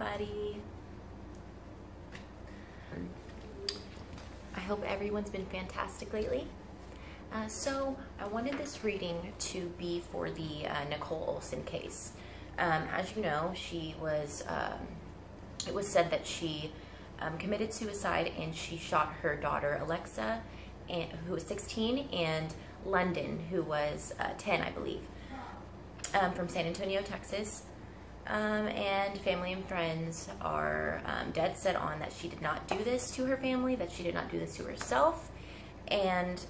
everybody. I hope everyone's been fantastic lately. So I wanted this reading to be for the Nichol Olsen case. As you know, she was, it was said that she committed suicide and she shot her daughter Alexa, who was 16, and London, who was 10, I believe, from San Antonio, Texas. And family and friends are dead set on that she did not do this to her family, that she did not do this to herself, and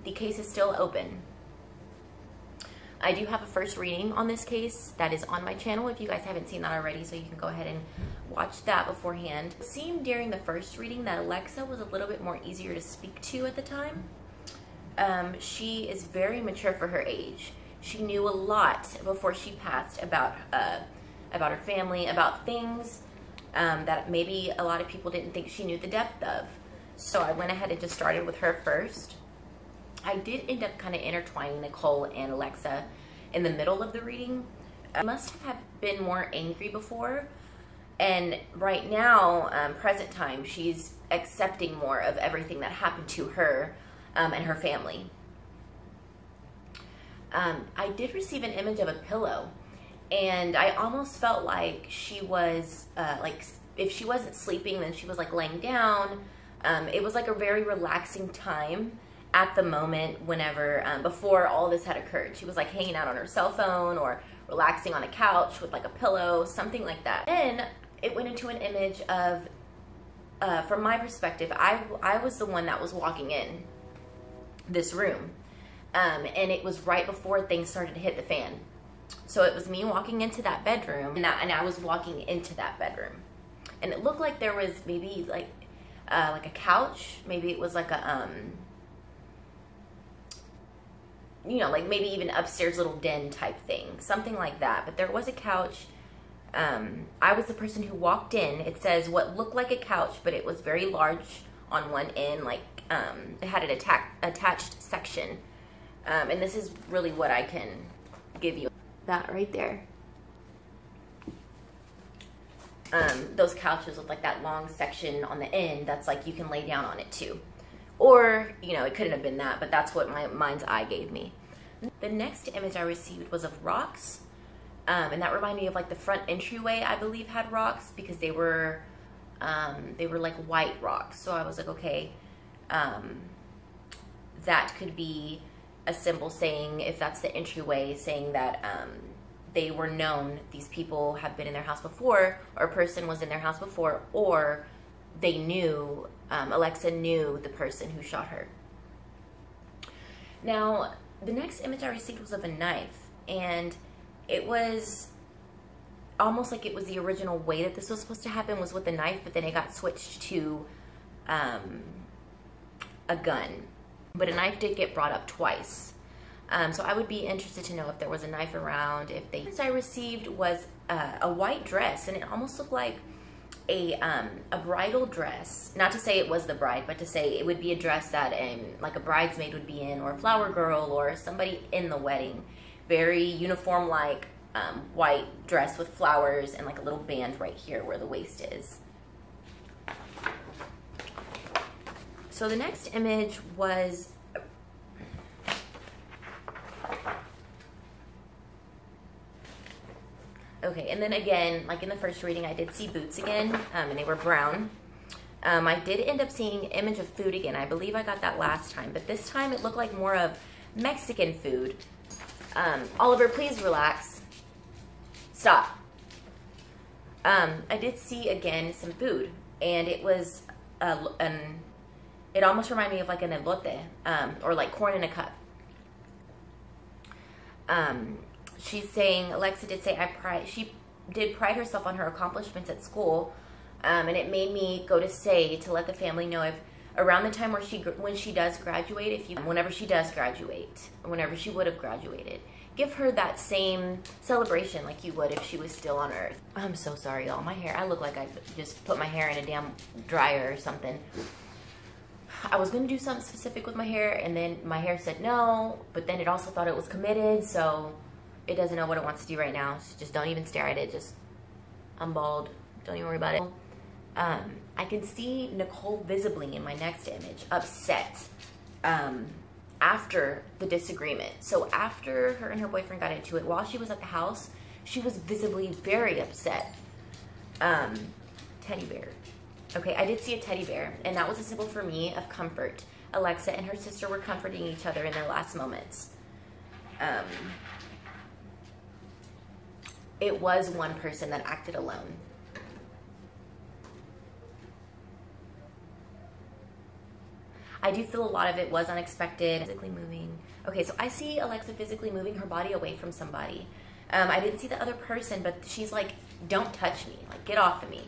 the case is still open. I do have a first reading on this case that is on my channel if you guys haven't seen that already, so you can go ahead and watch that beforehand. It seemed during the first reading that Alexa was a little bit more easier to speak to at the time. She is very mature for her age. She knew a lot before she passed about her family, about things that maybe a lot of people didn't think she knew the depth of. So I went ahead and just started with her first. I did end up kind of intertwining Nichol and Alexa in the middle of the reading. I must have been more angry before, and right now, present time, she's accepting more of everything that happened to her and her family. I did receive an image of a pillow, and I almost felt like she was, like, if she wasn't sleeping, then she was like laying down. It was like a very relaxing time at the moment whenever, before all this had occurred. She was like hanging out on her cell phone or relaxing on a couch with like a pillow, something like that. Then it went into an image of, from my perspective, I was the one that was walking in this room. And it was right before things started to hit the fan. So it was me walking into that bedroom, and I was walking into that bedroom. And it looked like there was maybe like a couch. Maybe it was like a, you know, like maybe even upstairs little den type thing, something like that. But there was a couch. I was the person who walked in. It says what looked like a couch, but it was very large on one end, like it had an attached section. And this is really what I can give you. That right there. Those couches with like that long section on the end that's like you can lay down on it too. Or, you know, it couldn't have been that, but that's what my mind's eye gave me. The next image I received was of rocks. And that reminded me of like the front entryway, I believe, had rocks because they were like white rocks. So I was like, okay, that could be a symbol saying, if that's the entryway, saying that they were known, these people have been in their house before, or a person was in their house before, or they knew, Alexa knew the person who shot her. Now, the next image I received was of a knife, and it was almost like it was the original way that this was supposed to happen was with the knife, but then it got switched to a gun. But a knife did get brought up twice. So I would be interested to know if there was a knife around. If the next I received was a white dress, and it almost looked like a bridal dress. Not to say it was the bride, but to say it would be a dress that like a bridesmaid would be in, or a flower girl, or somebody in the wedding. Very uniform, like white dress with flowers and like a little band right here where the waist is. So the next image was okay, and then again, like in the first reading, I did see boots again, and they were brown. I did end up seeing an image of food again. I believe I got that last time, but this time it looked like more of Mexican food. Oliver, please relax. Stop. I did see again some food, and it was it almost reminded me of like an elote, or like corn in a cup. She's saying, Alexa did say, she did pride herself on her accomplishments at school, and it made me go to say, to let the family know if around the time when she does graduate, whenever she does graduate, whenever she would have graduated, give her that same celebration like you would if she was still on Earth. I'm so sorry, y'all. My hair, I look like I just put my hair in a damn dryer or something. I was going to do something specific with my hair, and then my hair said no, but then it also thought it was committed, so it doesn't know what it wants to do right now. So just don't even stare at it. Just, I'm bald. Don't even worry about it. I can see Nicole visibly in my next image, upset after the disagreement. So after her and her boyfriend got into it, while she was at the house, she was visibly very upset. Teddy bear. Okay, I did see a teddy bear, and that was a symbol for me of comfort. Alexa and her sister were comforting each other in their last moments. It was one person that acted alone. I do feel a lot of it was unexpected. Physically moving. Okay, so I see Alexa physically moving her body away from somebody. I didn't see the other person, but she's like, don't touch me. Like, get off of me.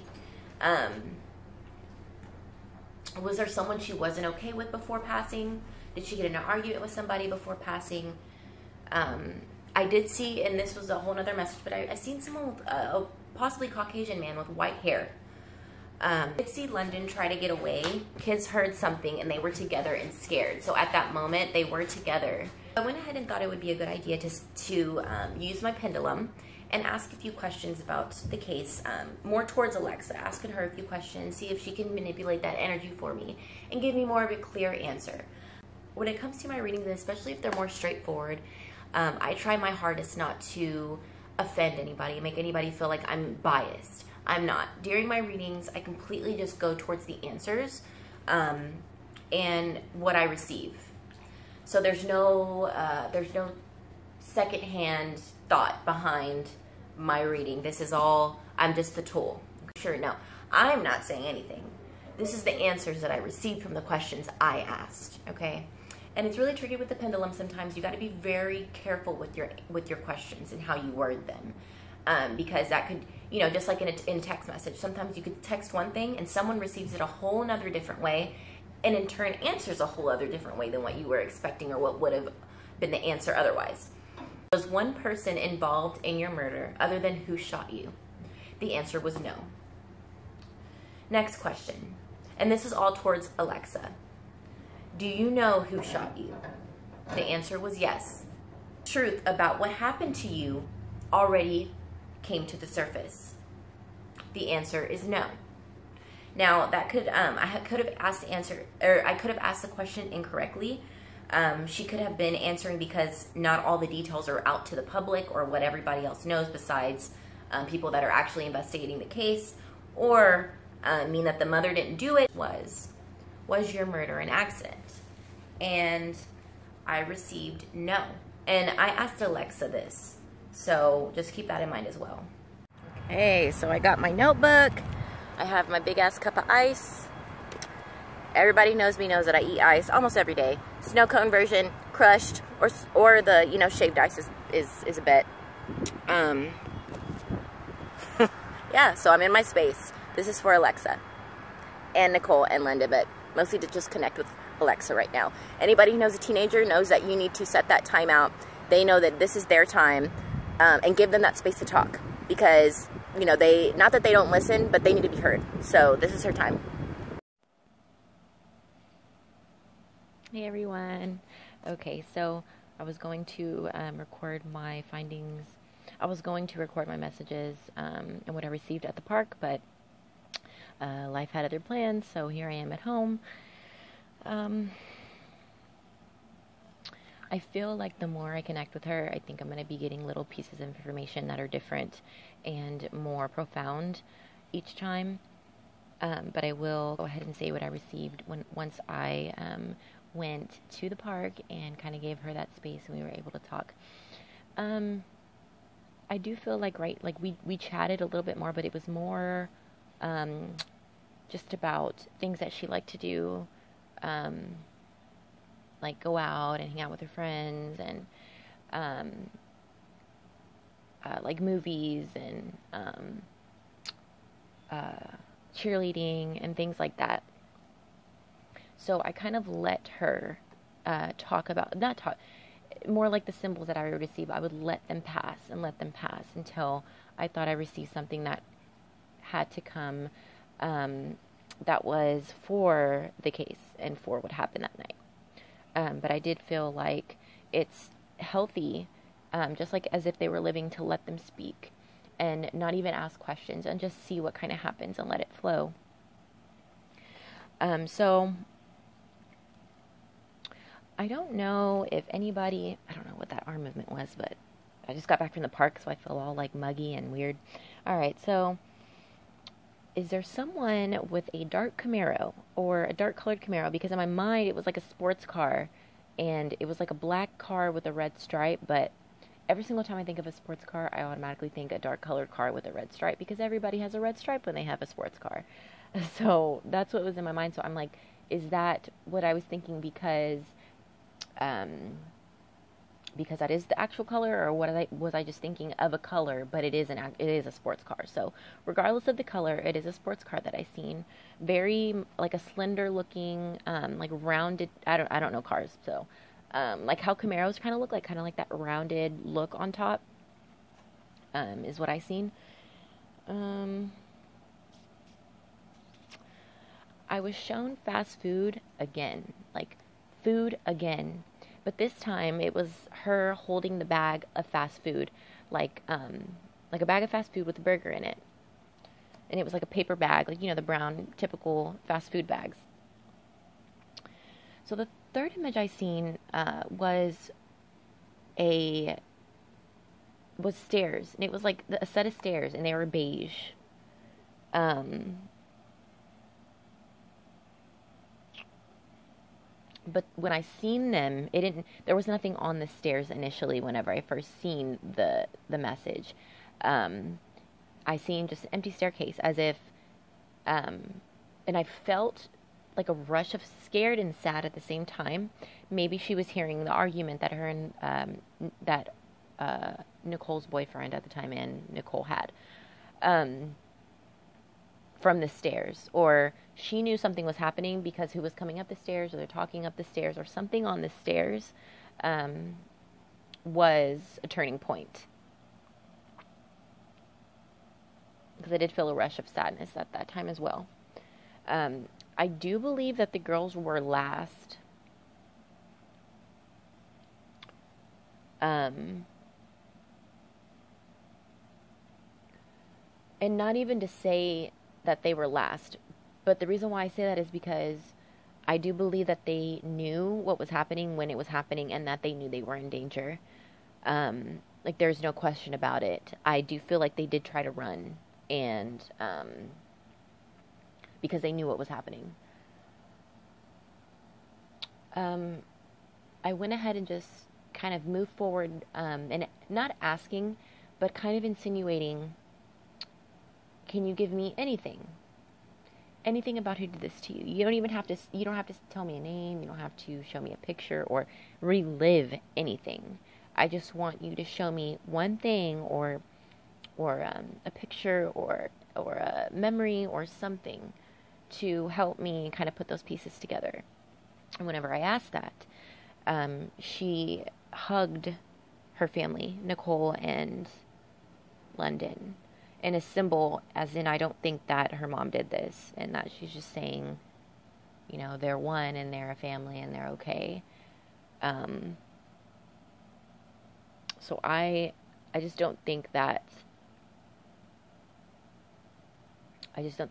Was there someone she wasn't okay with before passing? Did she get in an argument with somebody before passing? I did see, and this was a whole other message, but I seen someone with a possibly Caucasian man with white hair. I did see London try to get away. Kids heard something and they were together and scared. So at that moment, they were together. I went ahead and thought it would be a good idea to use my pendulum and ask a few questions about the case, more towards Alexa, asking her a few questions, see if she can manipulate that energy for me and give me more of a clear answer. When it comes to my readings, and especially if they're more straightforward, I try my hardest not to offend anybody, make anybody feel like I'm biased. I'm not. During my readings, I completely just go towards the answers and what I receive. So there's no secondhand thought behind my reading. This is all, I'm just the tool. Sure, no, I'm not saying anything. This is the answers that I received from the questions I asked, okay? And it's really tricky with the pendulum sometimes. You got to be very careful with your questions and how you word them. Because that could, just like in a text message, sometimes you could text one thing and someone receives it a whole nother different way, and in turn answers a whole other different way than what you were expecting or what would have been the answer otherwise. Was one person involved in your murder other than who shot you? The answer was no. Next question, and this is all towards Alexa. Do you know who shot you? The answer was yes. Truth about what happened to you already came to the surface. The answer is no. Now that could I could have asked the answer, or I could have asked the question incorrectly. She could have been answering because not all the details are out to the public or what everybody else knows besides people that are actually investigating the case, or mean that the mother didn't do it. Was your murder an accident? And I received no. And I asked Alexa this, so just keep that in mind as well. Okay, so I got my notebook. I have my big ass cup of ice. Everybody knows me knows that I eat ice almost every day. Snow cone version, crushed, or the shaved ice is a bet. Yeah, so I'm in my space. This is for Alexa and Nicole and Linda, but mostly to just connect with Alexa right now. Anybody who knows a teenager knows that you need to set that time out. They know that this is their time, and give them that space to talk, because they, not that they don't listen, but they need to be heard. So this is her time. Hey everyone. Okay, so I was going to record my findings. I was going to record my messages and what I received at the park, but life had other plans, so here I am at home. I feel like the more I connect with her, I think I'm going to be getting little pieces of information that are different and more profound each time. But I will go ahead and say what I received once I went to the park and kind of gave her that space and we were able to talk. I do feel like we chatted a little bit more, but it was more just about things that she liked to do. Like go out and hang out with her friends, and like movies and cheerleading and things like that. So I kind of let her talk about, more like the symbols that I would receive. I would let them pass and let them pass until I thought I received something that had to come, that was for the case and for what happened that night. But I did feel like it's healthy, just like as if they were living, to let them speak and not even ask questions and just see what kind of happens and let it flow. So I don't know if anybody, I don't know what that arm movement was, but I just got back from the park, so I feel all like muggy and weird. All right, so is there someone with a dark Camaro or a dark colored Camaro? Because in my mind, it was like a sports car, and it was like a black car with a red stripe, but every single time I think of a sports car, I automatically think a dark colored car with a red stripe, because everybody has a red stripe when they have a sports car. So that's what was in my mind. So I'm like, is that what I was thinking because that is the actual color, or was I just thinking of a color, but it is a sports car. So regardless of the color, it is a sports car that I seen. Very like a slender looking, like rounded. I don't know cars, so like how Camaros kind of look like, kind of like that rounded look on top, is what I seen. I was shown fast food again, like food again. But this time it was her holding the bag of fast food, like a bag of fast food with a burger in it. And it was like a paper bag, like, the brown typical fast food bags. So the third image I seen was stairs, and it was like a set of stairs, and they were beige. But when I seen them, there was nothing on the stairs initially whenever I first seen the message. I seen just an empty staircase, as if, and I felt like a rush of scared and sad at the same time. Maybe she was hearing the argument that her and, Nicole's boyfriend at the time and Nichol had, from the stairs, or she knew something was happening because who was coming up the stairs, or they're talking up the stairs, or something on the stairs was a turning point. Because I did feel a rush of sadness at that time as well. I do believe that the girls were last. And not even to say that they were last, but the reason why I say that is because I do believe that they knew what was happening when it was happening, and that they knew they were in danger. Like, there's no question about it. I do feel like they did try to run, and because they knew what was happening. I went ahead and just kind of moved forward, and not asking, but kind of insinuating, can you give me anything about who did this to you? You don't have to tell me a name. You don't have to show me a picture or relive anything. I just want you to show me one thing, or a picture, or a memory, or something to help me kind of put those pieces together. And whenever I asked that, she hugged her family, Nichol and London, in a symbol, as in, I don't think that her mom did this, and that she's just saying, they're one, and they're a family, and they're okay. So I just don't think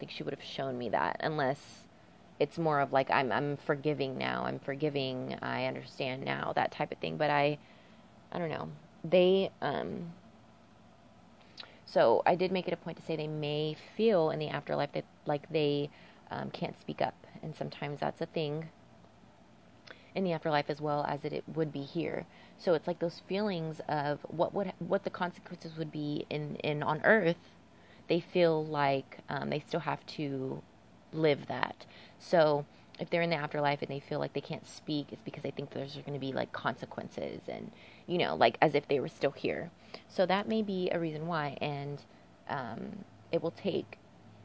she would have shown me that, unless it's more of like, I'm forgiving now, I understand now, that type of thing. But I don't know. So I did make it a point to say they may feel in the afterlife that like they can't speak up, and sometimes that's a thing in the afterlife as well as it would be here. So it's like those feelings of what the consequences would be in on Earth. They feel like they still have to live that. So if they're in the afterlife and they feel like they can't speak, it's because they think there's going to be like consequences, and like as if they were still here. So that may be a reason why, and it will take,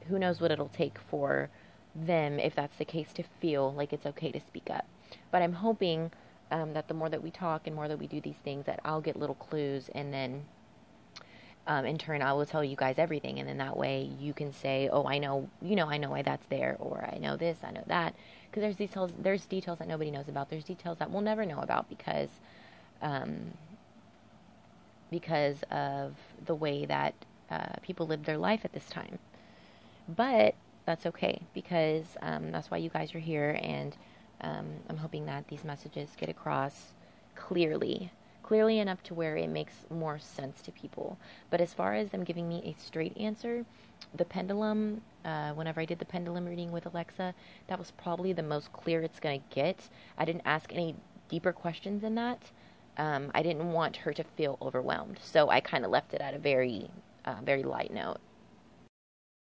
who knows what it'll take for them, if that's the case, to feel like it's okay to speak up. But I'm hoping that the more that we talk and more that we do these things, that I'll get little clues, and then in turn I will tell you guys everything, and then that way you can say, oh, I know why that's there, or I know this, I know that, because there's details that nobody knows about. There's details that we'll never know about because of the way that people live their life at this time. But that's okay, because that's why you guys are here, and I'm hoping that these messages get across clearly enough to where it makes more sense to people. But as far as them giving me a straight answer, the pendulum, whenever I did the pendulum reading with Alexa, that was probably the most clear it's going to get. I didn't ask any deeper questions than that. I didn't want her to feel overwhelmed, so I kind of left it at a very light note.